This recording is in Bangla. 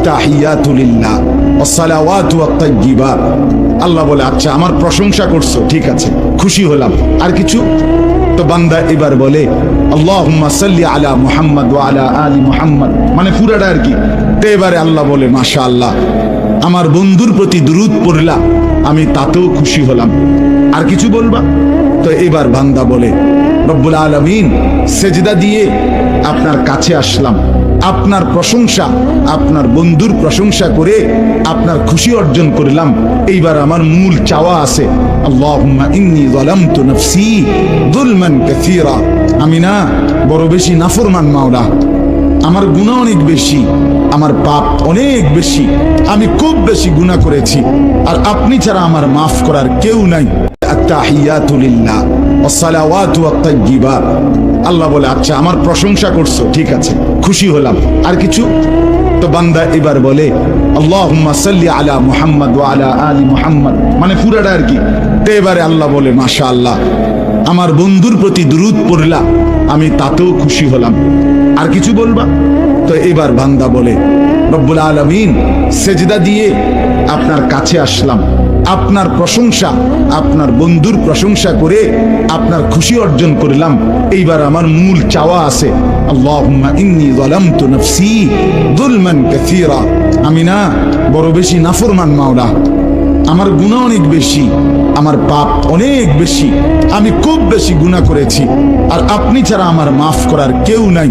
আত-তাহিয়াতু লিল্লাহ ওয়াস-সালাওয়াতু ওয়াত-তাইয়্যিবাত। আল্লাহ বলে আচ্ছা আমার প্রশংসা করছো, ঠিক আছে, খুশি হলাম, আর কিছু? তো বান্দা এবার বলে আল্লাহুম্মা সাল্লি আলা মুহাম্মদ ওয়া আলা আলি মুহাম্মদ, মানে পুরাটা আর কি। তো এবারে আল্লাহ বলে মাশাআল্লাহ, আমার বন্ধুর প্রতি দুরূদ পড়লা, আমি তাতেও খুশি হলাম, আর কিছু বলবা? তো এবার বান্দা বলে রব্বুল আলামিন, সেজদা দিয়ে আপনার কাছে আসলাম, আপনার প্রশংসা, আপনার বন্ধুর প্রশংসা করে আপনার খুশি অর্জন করলাম। এইবার আমার মূল চাওয়া আছে, আল্লাহুম্মা ইন্নী যালামতু নাফসি যুলমান কাসীরা, আমি না বড় বেশি নাফরমান মাওলা, আমার গুনাহ অনেক বেশি, আমার পাপ অনেক বেশি, আমি খুব বেশি গুনাহ করেছি, আর আপনি ছাড়া আমার মাফ করার কেউ নাই। আত-তাহিয়াতু লিল্লাহ ওয়াস-সালাওয়াতু ওয়াত-তাইয়্যিবাত। আল্লাহ বলে আচ্ছা আমার প্রশংসা করছো, ঠিক আছে, খুশি হলাম, আর কিছু? তো বান্দা এবার বলে আল্লাহুম্মা সাল্লি আলা মুহাম্মদ ওয়া আলা আলি মুহাম্মদ, মানে পুরাটা আর কি। তো এবারে আল্লাহ বলে মাশাআল্লাহ, আমার বন্ধুর প্রতি দুরূদ পড়লা, আমি তাতেও খুশি হলাম, আর কিছু বলবা? তো এবার বান্দা বলে রব্বুল আলামিন, সেজদা দিয়ে আপনার কাছে আসলাম, আপনার প্রশংসা, আপনার বন্ধুর প্রশংসা করে আপনার খুশি অর্জন করলাম। এইবার আমার মূল চাওয়া আছে, আল্লাহুম্মা ইন্নী যালামতু নাফসি যুলমান কাসীরা, আমি না বড় বেশি নাফরমান মাওলা, আমার গুনাহ অনেক বেশি, আমার পাপ অনেক বেশি, আমি খুব বেশি গুনাহ করেছি, আর আপনি ছাড়া আমার মাফ করার কেউ নাই।